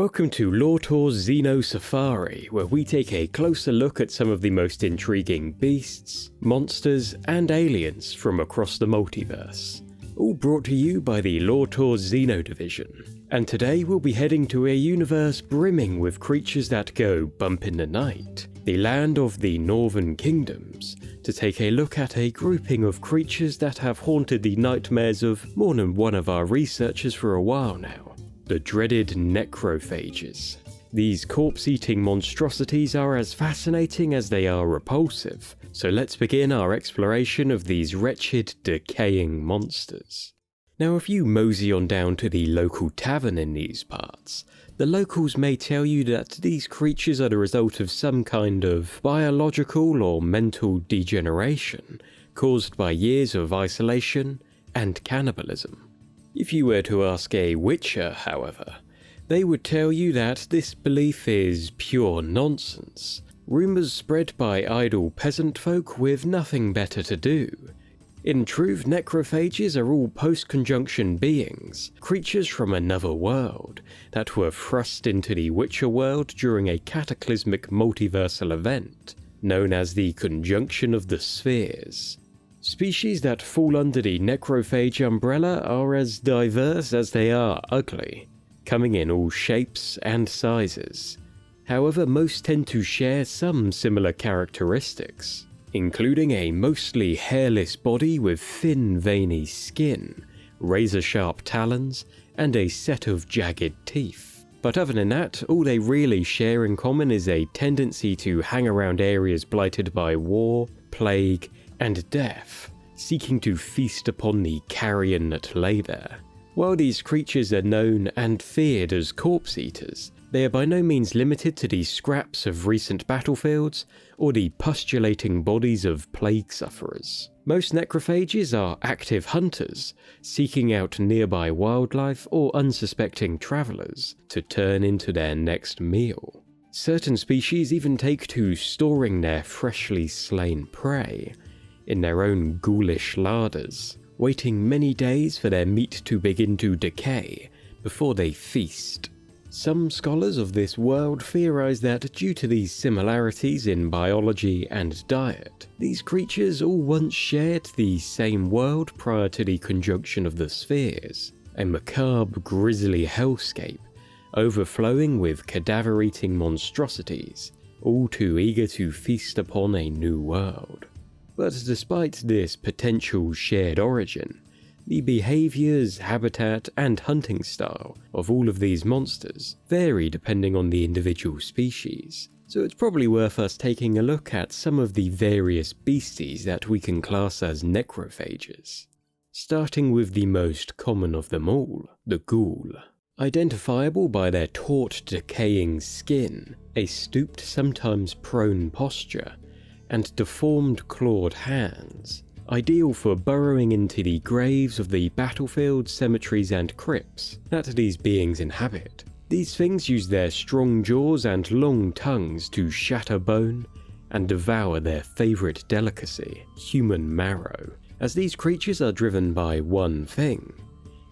Welcome to Lortor's Xeno Safari, where we take a closer look at some of the most intriguing beasts, monsters, and aliens from across the multiverse. All brought to you by the Lortor's Xeno division. And today we'll be heading to a universe brimming with creatures that go bump in the night, the land of the Northern Kingdoms, to take a look at a grouping of creatures that have haunted the nightmares of more than one of our researchers for a while now. The dreaded Necrophages. These corpse-eating monstrosities are as fascinating as they are repulsive, so let's begin our exploration of these wretched, decaying monsters. Now, if you mosey on down to the local tavern in these parts, the locals may tell you that these creatures are the result of some kind of biological or mental degeneration caused by years of isolation and cannibalism. If you were to ask a Witcher, however, they would tell you that this belief is pure nonsense, rumours spread by idle peasant folk with nothing better to do. In truth, necrophages are all post-conjunction beings, creatures from another world, that were thrust into the Witcher world during a cataclysmic multiversal event, known as the Conjunction of the Spheres. Species that fall under the necrophage umbrella are as diverse as they are ugly, coming in all shapes and sizes. However, most tend to share some similar characteristics, including a mostly hairless body with thin veiny skin, razor-sharp talons, and a set of jagged teeth. But other than that, all they really share in common is a tendency to hang around areas blighted by war, plague, and death, seeking to feast upon the carrion that lay there. While these creatures are known and feared as corpse eaters, they are by no means limited to the scraps of recent battlefields or the pustulating bodies of plague sufferers. Most necrophages are active hunters, seeking out nearby wildlife or unsuspecting travelers to turn into their next meal. Certain species even take to storing their freshly slain prey in their own ghoulish larders, waiting many days for their meat to begin to decay before they feast. Some scholars of this world theorize that due to these similarities in biology and diet, these creatures all once shared the same world prior to the conjunction of the spheres, a macabre, grisly hellscape overflowing with cadaver-eating monstrosities, all too eager to feast upon a new world. But despite this potential shared origin, the behaviours, habitat, and hunting style of all of these monsters vary depending on the individual species, so it's probably worth us taking a look at some of the various beasties that we can class as necrophages. Starting with the most common of them all, the ghoul. Identifiable by their taut, decaying skin, a stooped, sometimes prone posture, and deformed clawed hands, ideal for burrowing into the graves of the battlefields, cemeteries, and crypts that these beings inhabit. These things use their strong jaws and long tongues to shatter bone and devour their favourite delicacy, human marrow, as these creatures are driven by one thing: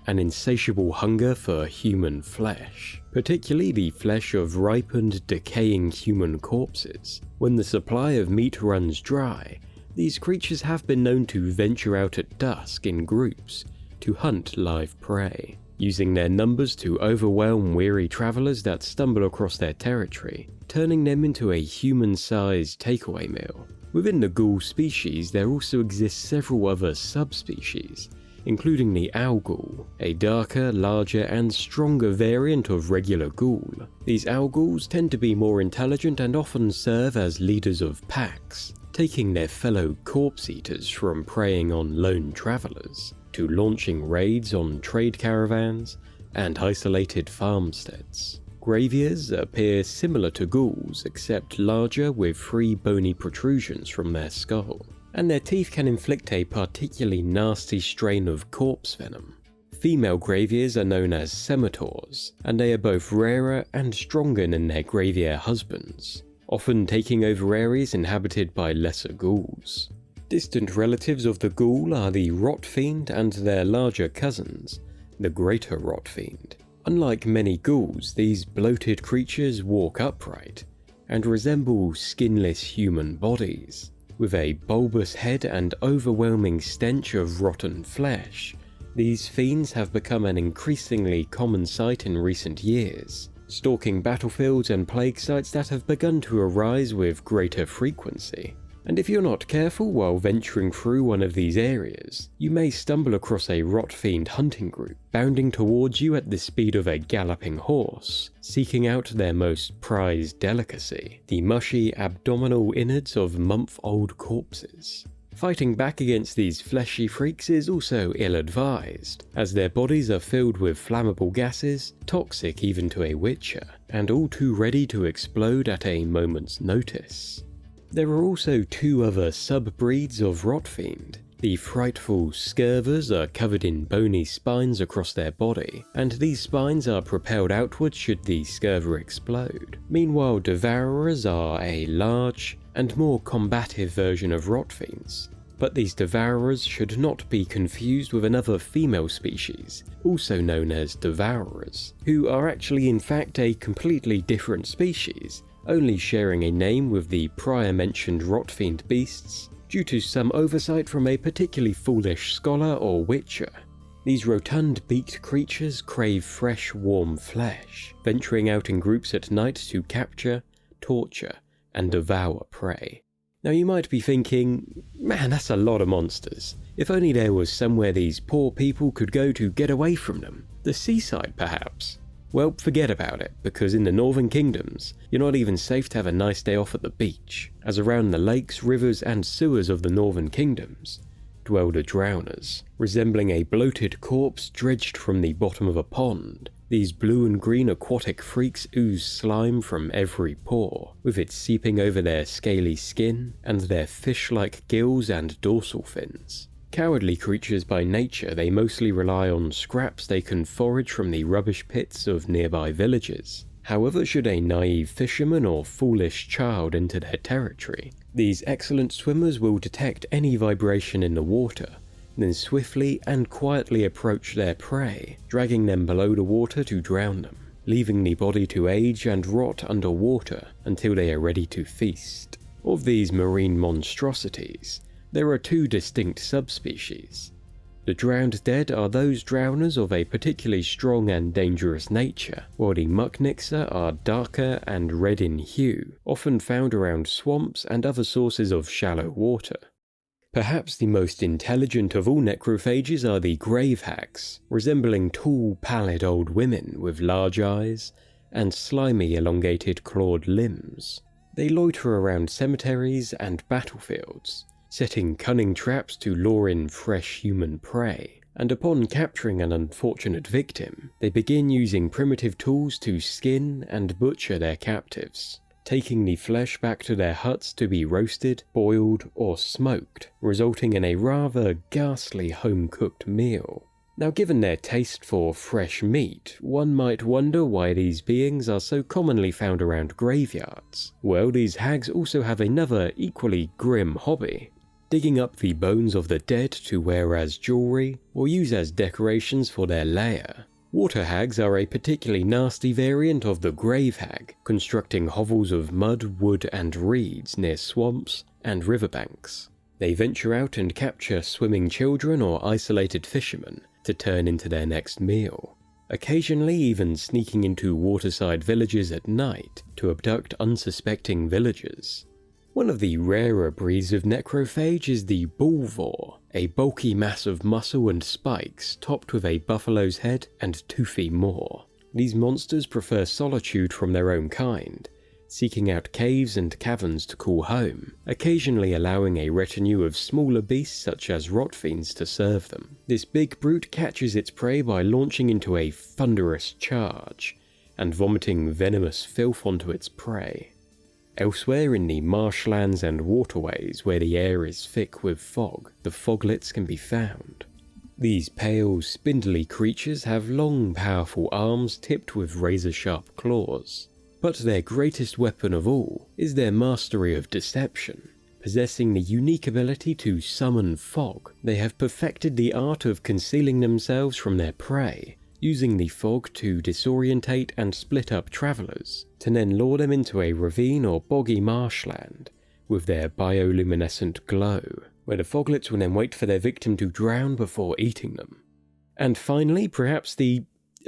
an insatiable hunger for human flesh, particularly the flesh of ripened, decaying human corpses. When the supply of meat runs dry, these creatures have been known to venture out at dusk in groups to hunt live prey, using their numbers to overwhelm weary travelers that stumble across their territory, turning them into a human-sized takeaway meal. Within the ghoul species, there also exist several other subspecies, including the owl ghoul, a darker, larger, and stronger variant of regular ghoul. These owl ghouls tend to be more intelligent and often serve as leaders of packs, taking their fellow corpse eaters from preying on lone travelers to launching raids on trade caravans and isolated farmsteads. Graviers appear similar to ghouls, except larger with 3 bony protrusions from their skull, and their teeth can inflict a particularly nasty strain of corpse venom. Female graviers are known as scimitars, and they are both rarer and stronger than their gravier husbands, often taking over areas inhabited by lesser ghouls. Distant relatives of the ghoul are the Rotfiend and their larger cousins, the Greater Rotfiend. Unlike many ghouls, these bloated creatures walk upright and resemble skinless human bodies. With a bulbous head and overwhelming stench of rotten flesh, these fiends have become an increasingly common sight in recent years, stalking battlefields and plague sites that have begun to arise with greater frequency. And if you're not careful while venturing through one of these areas, you may stumble across a Rotfiend hunting group bounding towards you at the speed of a galloping horse, seeking out their most prized delicacy, the mushy abdominal innards of month-old corpses. Fighting back against these fleshy freaks is also ill-advised, as their bodies are filled with flammable gases, toxic even to a witcher, and all too ready to explode at a moment's notice. There are also two other sub-breeds of Rotfiend. The frightful Scurvers are covered in bony spines across their body, and these spines are propelled outwards should the Scurver explode. Meanwhile, Devourers are a large and more combative version of Rotfiends, but these Devourers should not be confused with another female species, also known as Devourers, who are actually in fact a completely different species, only sharing a name with the prior mentioned Rotfiend beasts due to some oversight from a particularly foolish scholar or witcher. These rotund beaked creatures crave fresh, warm flesh, venturing out in groups at night to capture, torture, and devour prey. Now you might be thinking, man, that's a lot of monsters. If only there was somewhere these poor people could go to get away from them. The seaside, perhaps? Well, forget about it, because in the Northern Kingdoms, you're not even safe to have a nice day off at the beach, as around the lakes, rivers, and sewers of the Northern Kingdoms dwell the Drowners. Resembling a bloated corpse dredged from the bottom of a pond, these blue and green aquatic freaks ooze slime from every pore, with it seeping over their scaly skin and their fish-like gills and dorsal fins. Cowardly creatures by nature, they mostly rely on scraps they can forage from the rubbish pits of nearby villages. However, should a naive fisherman or foolish child enter their territory, these excellent swimmers will detect any vibration in the water, then swiftly and quietly approach their prey, dragging them below the water to drown them, leaving the body to age and rot underwater until they are ready to feast. Of these marine monstrosities, there are two distinct subspecies. The drowned dead are those drowners of a particularly strong and dangerous nature, while the mucknixer are darker and red in hue, often found around swamps and other sources of shallow water. Perhaps the most intelligent of all necrophages are the grave hags, resembling tall, pallid old women with large eyes and slimy, elongated clawed limbs. They loiter around cemeteries and battlefields, setting cunning traps to lure in fresh human prey, and upon capturing an unfortunate victim, they begin using primitive tools to skin and butcher their captives, taking the flesh back to their huts to be roasted, boiled, or smoked, resulting in a rather ghastly home-cooked meal. Now, given their taste for fresh meat, one might wonder why these beings are so commonly found around graveyards. Well, these hags also have another equally grim hobby: digging up the bones of the dead to wear as jewelry or use as decorations for their lair. Water hags are a particularly nasty variant of the grave hag, constructing hovels of mud, wood, and reeds near swamps and riverbanks. They venture out and capture swimming children or isolated fishermen to turn into their next meal, occasionally even sneaking into waterside villages at night to abduct unsuspecting villagers. One of the rarer breeds of necrophage is the Bullvore, a bulky mass of muscle and spikes topped with a buffalo's head and toothy maw. These monsters prefer solitude from their own kind, seeking out caves and caverns to call home, occasionally allowing a retinue of smaller beasts such as Rotfiends to serve them. This big brute catches its prey by launching into a thunderous charge and vomiting venomous filth onto its prey. Elsewhere in the marshlands and waterways where the air is thick with fog, the Foglets can be found. These pale, spindly creatures have long, powerful arms tipped with razor-sharp claws. But their greatest weapon of all is their mastery of deception. Possessing the unique ability to summon fog, they have perfected the art of concealing themselves from their prey using the fog to disorientate and split up travellers, to then lure them into a ravine or boggy marshland with their bioluminescent glow, where the Foglets will then wait for their victim to drown before eating them. And finally, perhaps the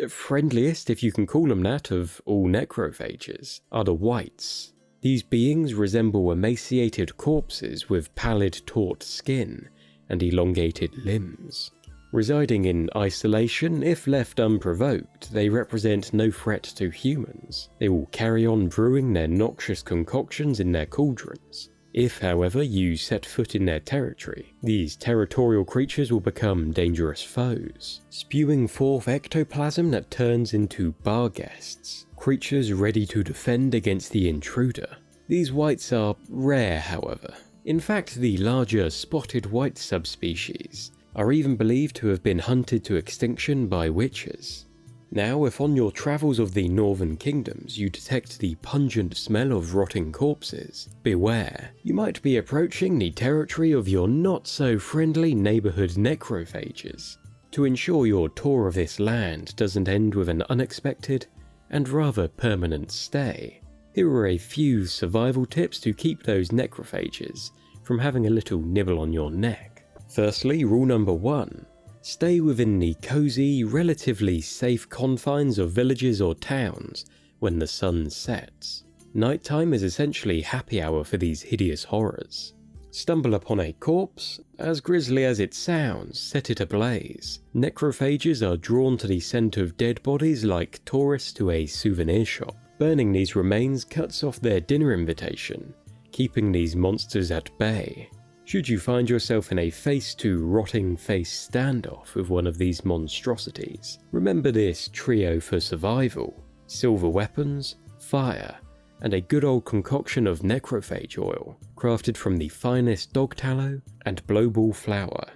friendliest, if you can call them that, of all necrophages, are the Wights. These beings resemble emaciated corpses with pallid, taut skin and elongated limbs. Residing in isolation, if left unprovoked, they represent no threat to humans. They will carry on brewing their noxious concoctions in their cauldrons. If, however, you set foot in their territory, these territorial creatures will become dangerous foes, spewing forth ectoplasm that turns into bar guests, creatures ready to defend against the intruder. These wights are rare, however. In fact, the larger spotted wight subspecies are even believed to have been hunted to extinction by witches. Now, if on your travels of the northern kingdoms you detect the pungent smell of rotting corpses, beware, you might be approaching the territory of your not-so-friendly neighbourhood necrophages. To ensure your tour of this land doesn't end with an unexpected and rather permanent stay, here are a few survival tips to keep those necrophages from having a little nibble on your neck. Firstly, rule number 1. Stay within the cosy, relatively safe confines of villages or towns when the sun sets. Nighttime is essentially happy hour for these hideous horrors. Stumble upon a corpse, as grisly as it sounds, set it ablaze. Necrophages are drawn to the scent of dead bodies like tourists to a souvenir shop. Burning these remains cuts off their dinner invitation, keeping these monsters at bay. Should you find yourself in a face-to-rotting-face standoff with one of these monstrosities, remember this trio for survival: silver weapons, fire, and a good old concoction of necrophage oil, crafted from the finest dog tallow and blowball flour.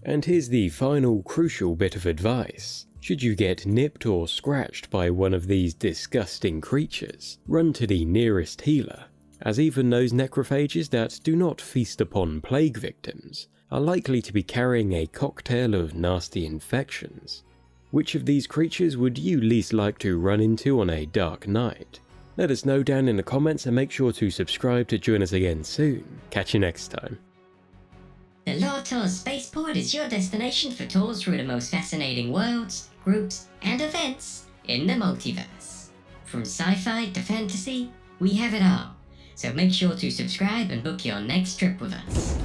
And here's the final crucial bit of advice. Should you get nipped or scratched by one of these disgusting creatures, run to the nearest healer, as even those necrophages that do not feast upon plague victims are likely to be carrying a cocktail of nasty infections. Which of these creatures would you least like to run into on a dark night? Let us know down in the comments and make sure to subscribe to join us again soon. Catch you next time. The Lore Tours Spaceport is your destination for tours through the most fascinating worlds, groups, and events in the multiverse. From sci-fi to fantasy, we have it all. So make sure to subscribe and book your next trip with us.